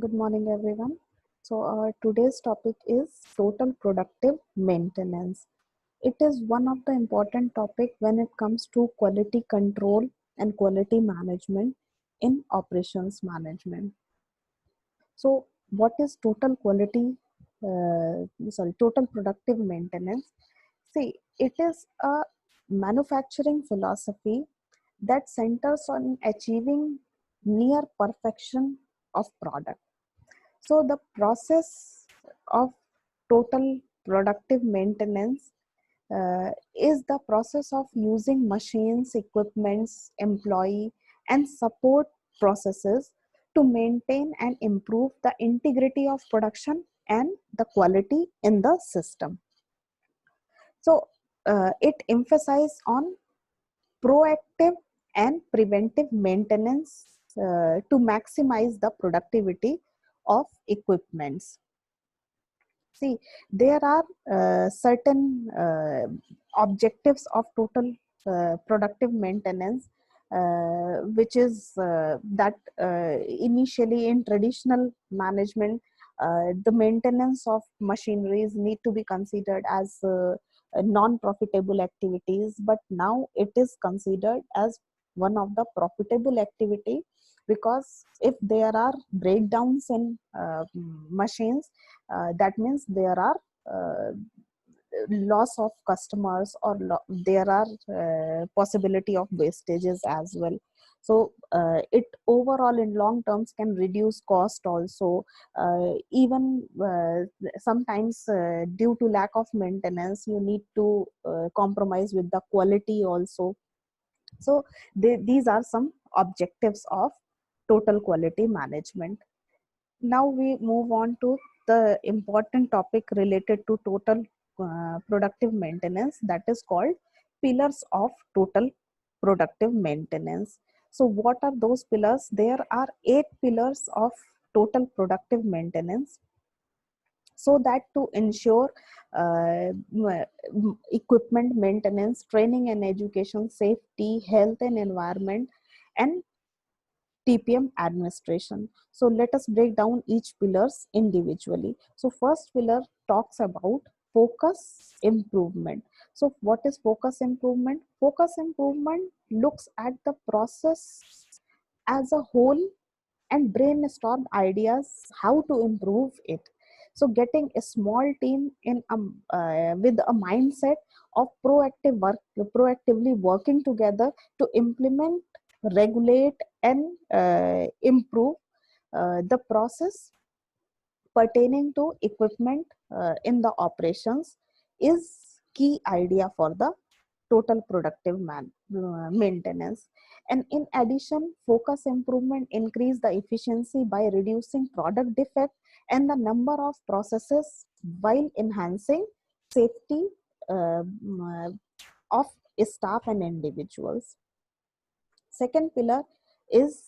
Good morning, everyone. Today's topic is total productive maintenance. It is one of the important topic when it comes to quality control and quality management in operations management. So, what is total productive maintenance? See, it is a manufacturing philosophy that centers on achieving near perfection of product. So the process of total productive maintenance is the process of using machines, equipments, employee, and support processes to maintain and improve the integrity of production and the quality in the system. So it emphasizes on proactive and preventive maintenance to maximize the productivity of equipments. See, there are certain objectives of total productive maintenance, which is that initially in traditional management, the maintenance of machineries need to be considered as non-profitable activities, but now it is considered as one of the profitable activity, because if there are breakdowns in machines, that means there are loss of customers, or there are possibility of wastages as well. So it overall in long terms can reduce cost also. Even sometimes due to lack of maintenance, you need to compromise with the quality also. So these are some objectives of total quality management. Now we move on to the important topic related to total productive maintenance, that is called pillars of total productive maintenance. So what are those pillars? There are 8 pillars of total productive maintenance, so that to ensure equipment maintenance, training and education, safety, health and environment, and TPM administration. So let us break down each pillars individually. So first pillar talks about focus improvement. So what is focus improvement? Focus improvement looks at the process as a whole and brainstorm ideas how to improve it. So getting a small team in with a mindset of proactively working together to implement, regulate, and improve the process pertaining to equipment in the operations is key idea for the total productive maintenance. And in addition, focus improvement increase the efficiency by reducing product defect and the number of processes, while enhancing safety of staff and individuals. Second pillar is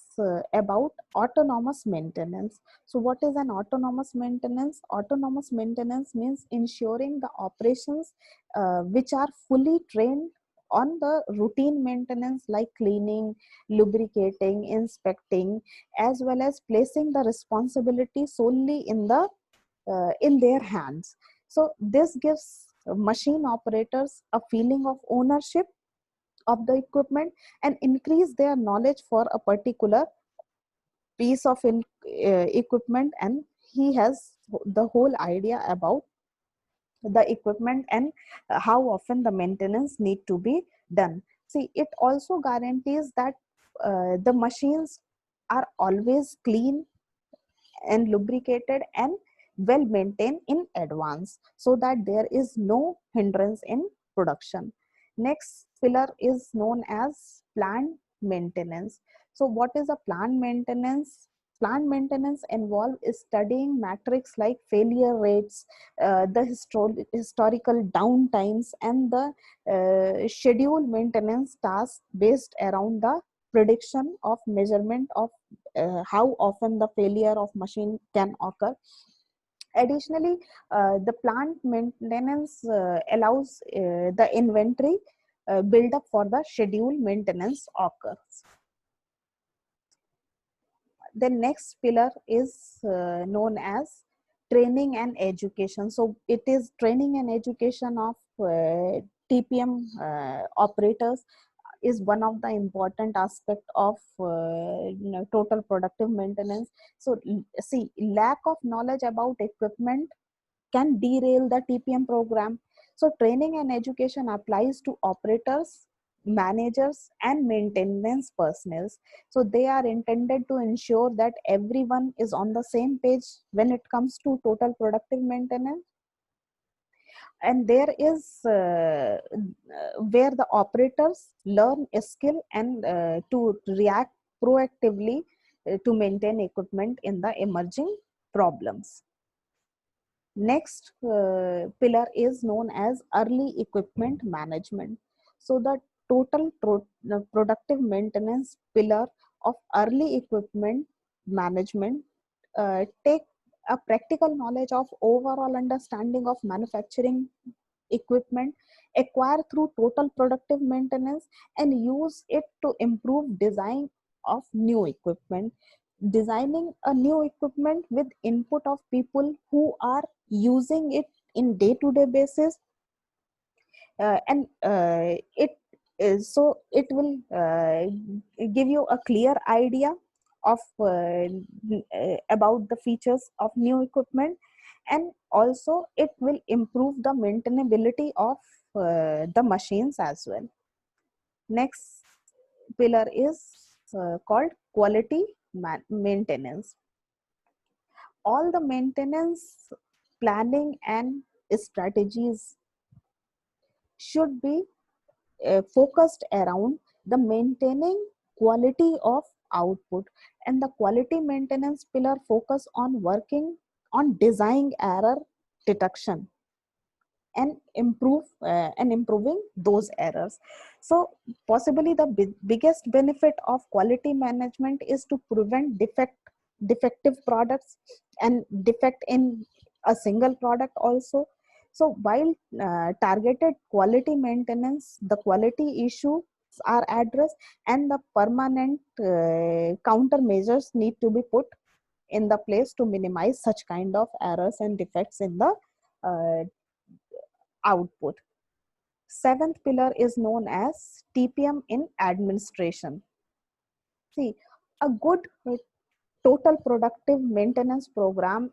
about autonomous maintenance. So what is an autonomous maintenance? Autonomous maintenance means ensuring the operations which are fully trained on the routine maintenance like cleaning, lubricating, inspecting, as well as placing the responsibility solely in their hands. So this gives machine operators a feeling of ownership of the equipment and increase their knowledge for a particular piece of equipment, and he has the whole idea about the equipment and how often the maintenance need to be done. See, it also guarantees that the machines are always clean and lubricated and well maintained in advance, so that there is no hindrance in production. Next pillar is known as plant maintenance. So what is a plant maintenance? Plant maintenance involve studying metrics like failure rates, the historical downtimes, and the schedule maintenance tasks based around the prediction of measurement of how often the failure of machine can occur. Additionally, the plant maintenance allows the inventory build up for the schedule maintenance occurs. The next pillar is known as training and education. So it is training and education of TPM operators is one of the important aspect of total productive maintenance. So see, lack of knowledge about equipment can derail the TPM program. So training and education applies to operators, managers, and maintenance personnel. So they are intended to ensure that everyone is on the same page when it comes to total productive maintenance. And there is where the operators learn a skill and to react proactively to maintain equipment in the emerging problems. Next pillar is known as early equipment management. So the productive maintenance pillar of early equipment management take a practical knowledge of overall understanding of manufacturing equipment acquired through total productive maintenance and use it to improve design of new equipment. Designing a new equipment with input of people who are using it in day-to-day basis, and it is so it will give you a clear idea of about the features of new equipment, and also it will improve the maintainability of the machines as well. Next pillar is called quality maintenance. All the maintenance planning and strategies should be focused around the maintaining quality of output, and the quality maintenance pillar focus on working on design error detection and improving those errors. So possibly the biggest benefit of quality management is to prevent defective products and defect in a single product also. So while targeted quality maintenance, the quality issues are addressed and the permanent countermeasures need to be put in the place to minimize such kind of errors and defects in the uh, output. Seventh pillar is known as TPM in administration. See, a good total productive maintenance program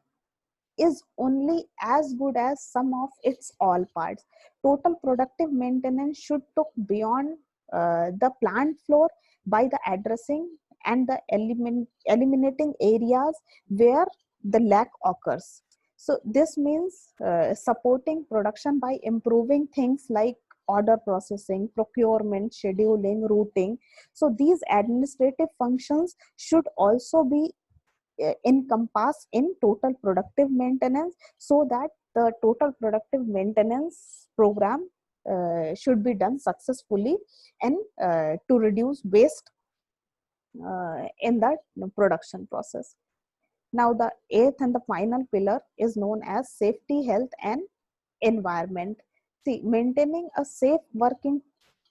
is only as good as sum of its all parts. Total productive maintenance should look beyond the plant floor by the addressing and the eliminating areas where the lack occurs. So this means supporting production by improving things like order processing, procurement, scheduling, routing. So these administrative functions should also be encompass in total productive maintenance, so that the total productive maintenance program should be done successfully and to reduce waste in that production process. Now the eighth and the final pillar is known as safety, health and environment. See, maintaining a safe working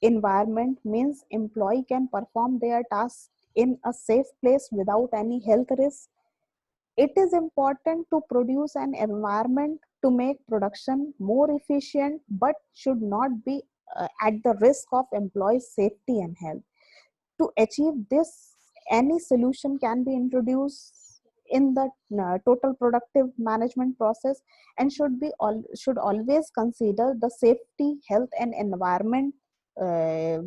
environment means employee can perform their tasks in a safe place without any health risk. It is important to produce an environment to make production more efficient, but should not be at the risk of employees' safety and health. To achieve this, any solution can be introduced in the total productive management process, and should always consider the safety, health, and environment uh,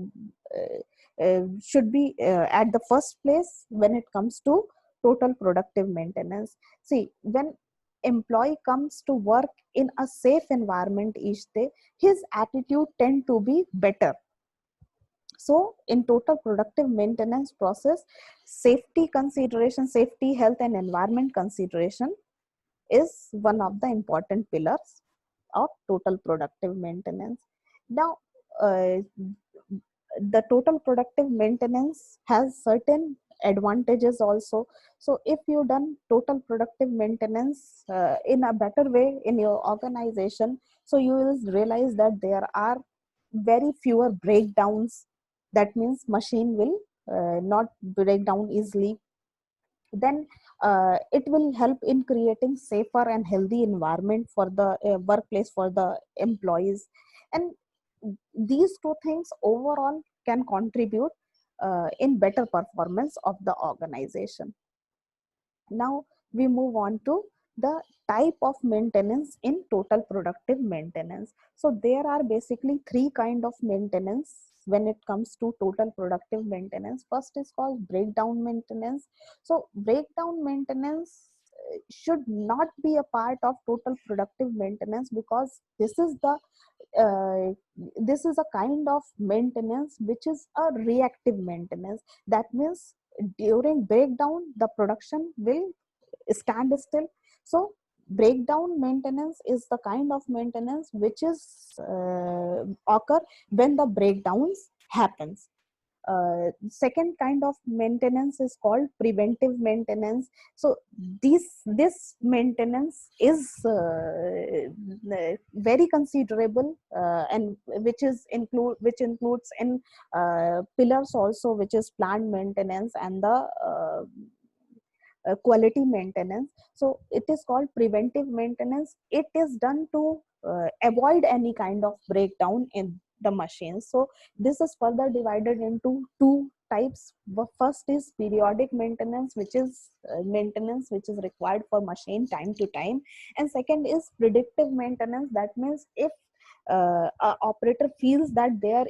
should be at the first place when it comes to total productive maintenance. See, when employee comes to work in a safe environment each day, his attitude tend to be better. So in total productive maintenance process, safety consideration, safety, health and environment consideration is one of the important pillars of total productive maintenance. Now, the total productive maintenance has certain advantages also. So if you done total productive maintenance in a better way in your organization, so you will realize that there are very fewer breakdowns. That means machine will not break down easily. then it will help in creating safer and healthy environment for the workplace for the employees. And these two things overall can contribute in better performance of the organization. Now we move on to the type of maintenance in total productive maintenance. So there are basically three kind of maintenance when it comes to total productive maintenance. First is called breakdown maintenance. So breakdown maintenance should not be a part of total productive maintenance, because uh, this is a kind of maintenance which is a reactive maintenance. That means during breakdown the production will stand still. So breakdown maintenance is the kind of maintenance which is occur when the breakdowns happens. Second kind of maintenance is called preventive maintenance. So this maintenance is very considerable, and which includes in pillars also, which is plant maintenance and the quality maintenance. So it is called preventive maintenance. It is done to avoid any kind of breakdown in the machines. So this is further divided into two types. The first is periodic maintenance, which is maintenance which is required for machine time to time. And second is predictive maintenance. That means if a operator feels that their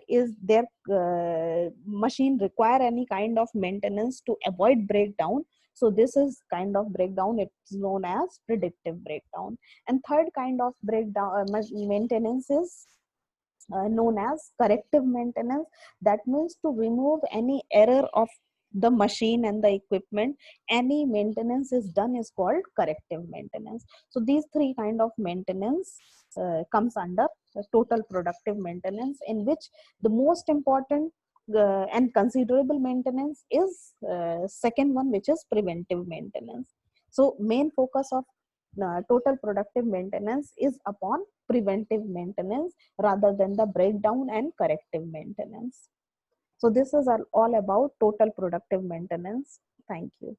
machine require any kind of maintenance to avoid breakdown, so this is kind of breakdown, it's known as predictive breakdown. And third kind of breakdown maintenance is known as corrective maintenance. That means to remove any error of the machine and the equipment, any maintenance is done is called corrective maintenance. So these three kind of maintenance comes under total productive maintenance, in which the most important and considerable maintenance is second one, which is preventive maintenance. So main focus of total productive maintenance is upon preventive maintenance rather than the breakdown and corrective maintenance. So this is all about total productive maintenance. Thank you.